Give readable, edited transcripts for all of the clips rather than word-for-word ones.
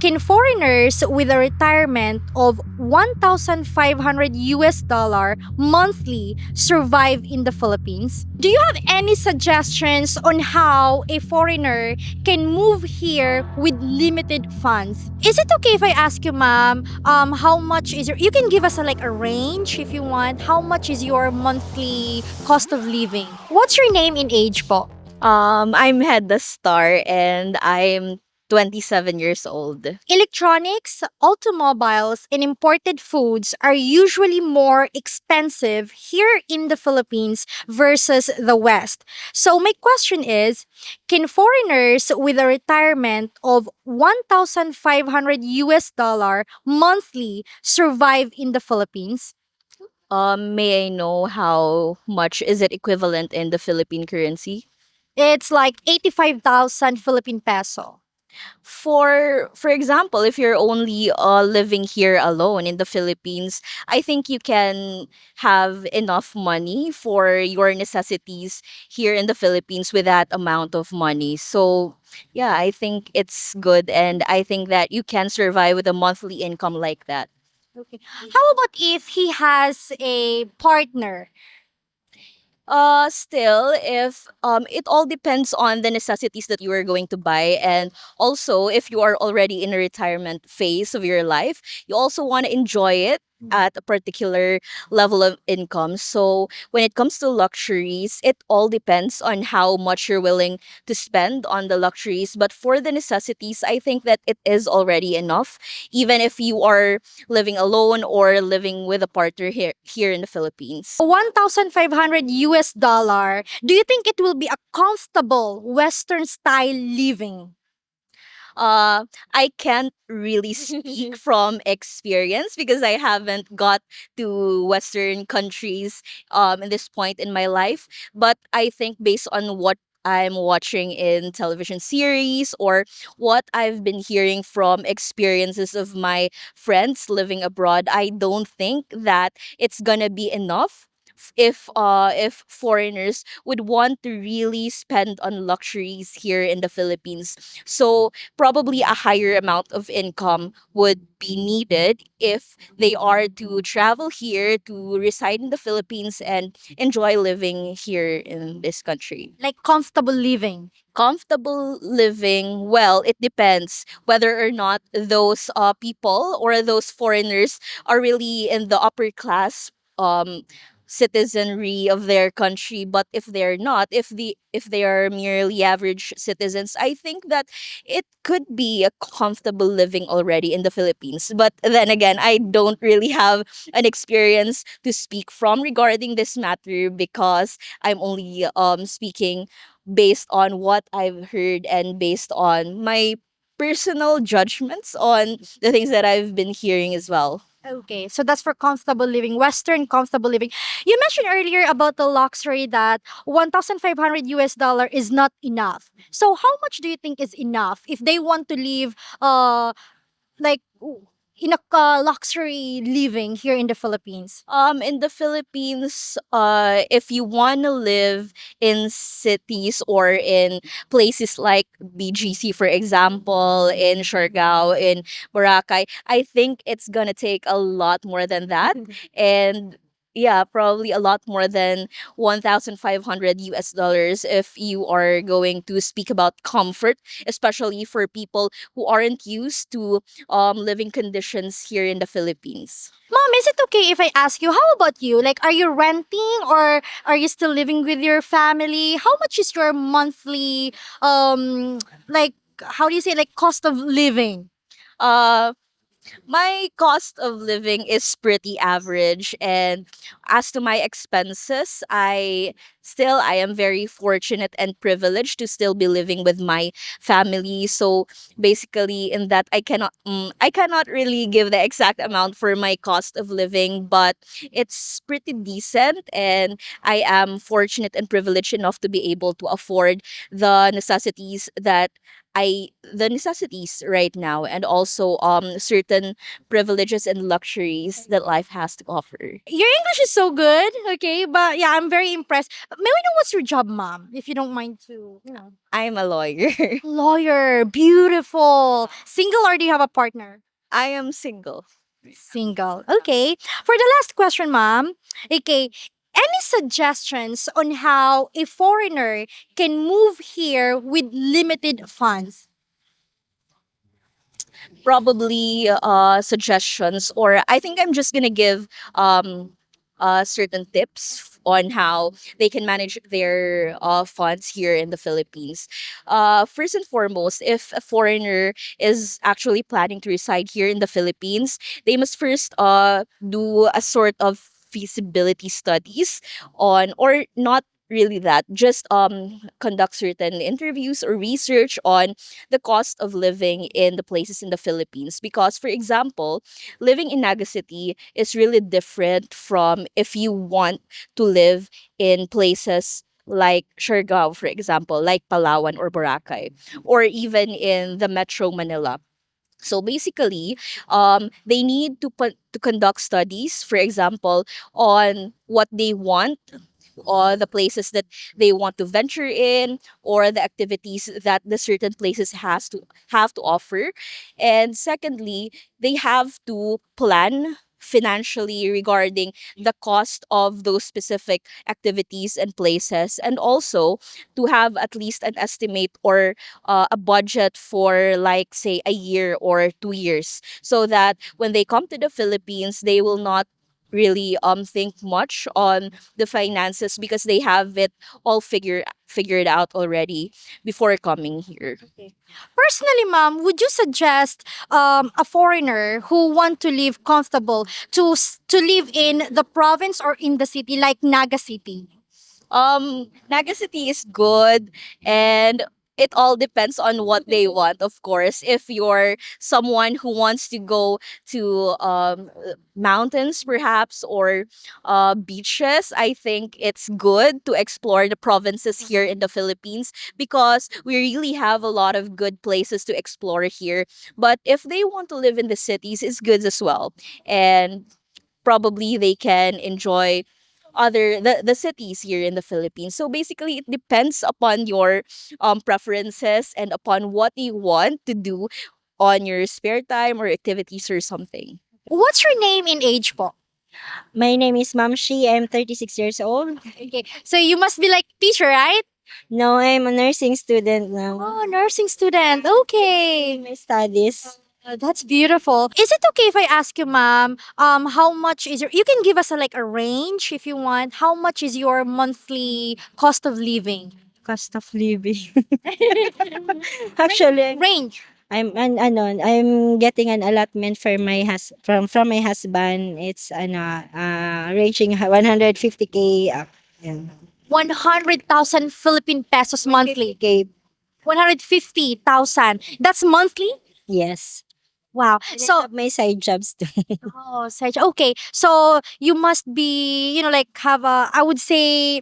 Can foreigners with a retirement of 1,500 US dollar monthly survive in the Philippines? Do you have any suggestions on how a foreigner can move here with limited funds? Is it okay if I ask you, ma'am, how much is you can give us like a range if you want. How much is your monthly cost of living? What's your name and age po? I'm Hedda Star and I'm 27 years old. Electronics, automobiles, and imported foods are usually more expensive here in the Philippines versus the West. So, my question is, can foreigners with a retirement of 1,500 US dollar monthly survive in the Philippines? May I know how much is it equivalent in the Philippine currency? It's like 85,000 Philippine peso. For example, if you're only living here alone in the Philippines, I think you can have enough money for your necessities here in the Philippines with that amount of money. So, yeah, I think it's good and I think that you can survive with a monthly income like that. Okay. How about if he has a partner? Still, if it all depends on the necessities that you are going to buy, and also if you are already in a retirement phase of your life, you also want to enjoy it at a particular level of income. So when it comes to luxuries, it all depends on how much you're willing to spend on the luxuries. But for the necessities, I think that it is already enough, even if you are living alone or living with a partner here in the Philippines. 1,500 US dollar, do you think it will be a comfortable Western style living? I can't really speak from experience because I haven't got to Western countries in this point in my life. But I think based on what I'm watching in television series or what I've been hearing from experiences of my friends living abroad, I don't think that it's gonna be enough if foreigners would want to really spend on luxuries here in the Philippines. So probably a higher amount of income would be needed if they are to travel here to reside in the Philippines and enjoy living here in this country. Like comfortable living. Comfortable living, well, it depends whether or not those people or those foreigners are really in the upper class citizenry of their country. But if they're not, if they are merely average citizens, I think that it could be a comfortable living already in the Philippines. But then again, I don't really have an experience to speak from regarding this matter because I'm only speaking based on what I've heard and based on my personal judgments on the things that I've been hearing as well. Okay, so that's for comfortable living, Western comfortable living. You mentioned earlier about the luxury that 1,500 US dollar is not enough. So how much do you think is enough if they want to live like in a luxury living here in the Philippines? In the Philippines, if you want to live in cities or in places like BGC, for example, in Siargao, in Boracay, I think it's gonna take a lot more than that, and yeah, probably a lot more than 1,500 US dollars if you are going to speak about comfort, especially for people who aren't used to living conditions here in the Philippines. Mom, is it okay if I ask you, how about you? Like, are you renting or are you still living with your family? How much is your monthly, like, how do you say, like, cost of living? Uh, my cost of living is pretty average, and as to my expenses, I am very fortunate and privileged to still be living with my family. So basically in that I cannot really give the exact amount for my cost of living, but it's pretty decent, and I am fortunate and privileged enough to be able to afford the necessities that I the necessities right now, and also certain privileges and luxuries that life has to offer. Your English is so good, okay? But yeah, I'm very impressed. May we know what's your job, mom? If you don't mind to, I'm a lawyer. Lawyer, beautiful. Single or do you have a partner? I am single. Single. Okay. For the last question, ma'am. Okay. Any suggestions on how a foreigner can move here with limited funds? Probably suggestions, or I think I'm just gonna give certain tips on how they can manage their funds here in the Philippines. First and foremost, if a foreigner is actually planning to reside here in the Philippines, they must first do a sort of feasibility studies on, or not really that, just conduct certain interviews or research on the cost of living in the places in the Philippines. Because, for example, living in Naga City is really different from if you want to live in places like Siargao, for example, like Palawan or Boracay, or even in the Metro Manila. So basically, they need to conduct studies, for example, on what they want, or the places that they want to venture in, or the activities that the certain places has to have to offer. And secondly, they have to plan financially regarding the cost of those specific activities and places, and also to have at least an estimate, or a budget for, like, say, a year or 2 years, so that when they come to the Philippines, they will not really think much on the finances, because they have it all figured out already before coming here. Personally, ma'am, would you suggest a foreigner who want to live comfortable to live in the province or in the city like Naga City? Naga City is good, and it all depends on what they want, of course. If you're someone who wants to go to mountains, perhaps, or beaches, I think it's good to explore the provinces here in the Philippines, because we really have a lot of good places to explore here. But if they want to live in the cities, it's good as well. And probably they can enjoy the cities here in the Philippines. So basically, it depends upon your preferences and upon what you want to do on your spare time or activities or something. What's your name and age po? My name is Mamshi. I'm 36 years old. Okay, so you must be like teacher, right? No, I'm a nursing student now. Oh, nursing student. Okay. My studies. That's beautiful. Is it okay if I ask you, ma'am, how much is you can give us a range if you want. How much is your monthly cost of living? Cost of living. Actually, Range. I'm getting an allotment for from my husband. It's ranging 150k up. Yeah. 100,000 Philippine pesos monthly. 150K. 150,000. That's monthly? Yes. Wow. And I So, have my side jobs too. oh, okay. So, you must be, like have I would say,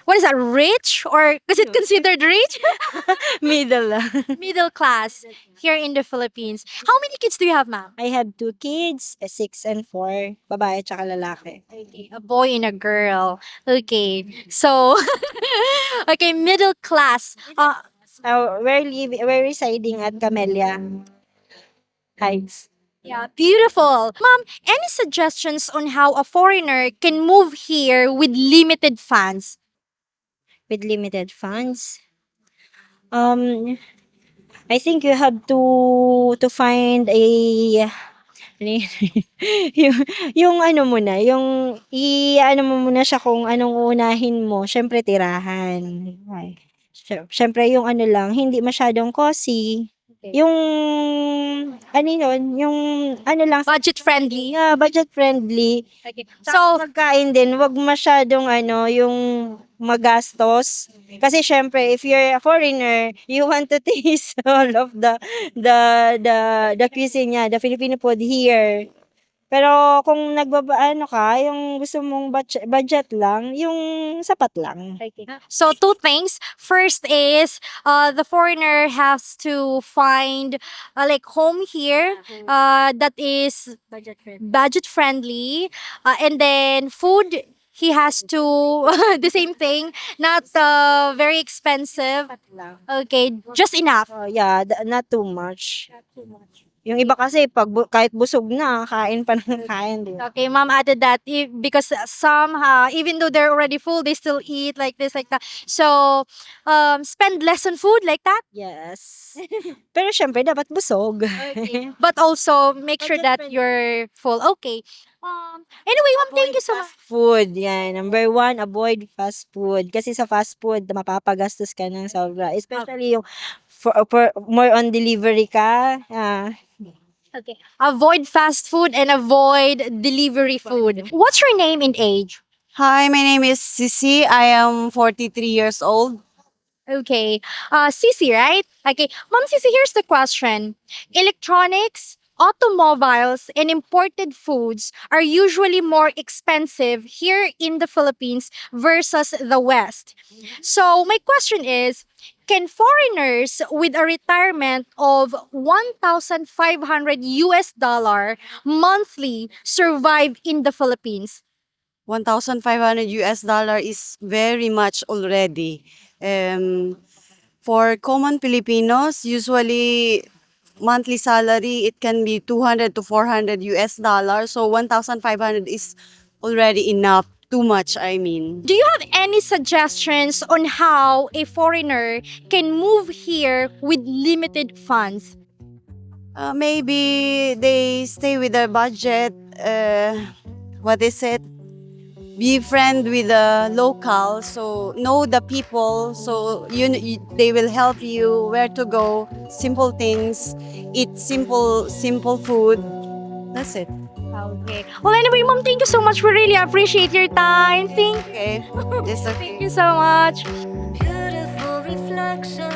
what is that, rich? Or is it considered rich? Middle lang. Middle class here in the Philippines. How many kids do you have, ma'am? I have two kids, 6 and 4, babae at lalaki. Okay, a boy and a girl. Okay. So, okay, middle class. We're residing at Camellia Heights. Yeah, beautiful. Ma'am, any suggestions on how a foreigner can move here with limited funds? With limited funds. Um, I think you have to find a yung, yung ano muna, yung i-ano mo muna siya kung anong unahin mo. Syempre tirahan. Ay. Syempre yung ano lang, hindi masyadong costly. Yung ano yun, yung ano lang, Budget friendly. yeah, budget friendly. Okay. So, So, pagkain din, wag masyadong yung magastos. Kasi syempre, if you're a foreigner, you want to taste all of the cuisine niya, the Filipino food here. Pero kung ano ka, yung gusto mong budget lang, yung sapat lang. So two things. First is the foreigner has to find like home here that is budget friendly, and then food he has to the same thing, not very expensive. Okay, just enough. Oh, yeah, not too much. Yung iba kasi pag kahit busog na, kain pa ng kain, di ba? Okay, mom added that because some, even though they're already full, they still eat like this, like that. So, spend less on food like that. Yes. Pero syempre dapat busog. Okay. But also make sure Budget that friendly. you're full. Okay. Anyway, mom, thank you so much. Fast food, yan. Number one, avoid fast food. Kasi sa fast food, mapapagastos ka ng sobra. Especially yung more on delivery ka. Okay. Avoid fast food and avoid delivery food. What's your name and age? Hi, my name is Sisi. I am 43 years old. Okay. Sisi, right? Okay. Mom Sisi, here's the question. Electronics, automobiles, and imported foods are usually more expensive here in the Philippines versus the West. So, my question is, can foreigners with a retirement of 1,500 US dollar monthly survive in the Philippines? 1,500 US dollar is very much already. For common Filipinos, usually monthly salary, it can be 200 to 400 US dollars. So 1,500 is already enough. Too much, I mean. Do you have any suggestions on how a foreigner can move here with limited funds? Maybe they stay with their budget. What is it? Be friend with the local, so know the people, so they will help you where to go. Simple things, eat simple food. That's it. Okay. Well, anyway, mom, thank you so much. We really appreciate your time. Okay, just okay. Thank you so much. Beautiful reflection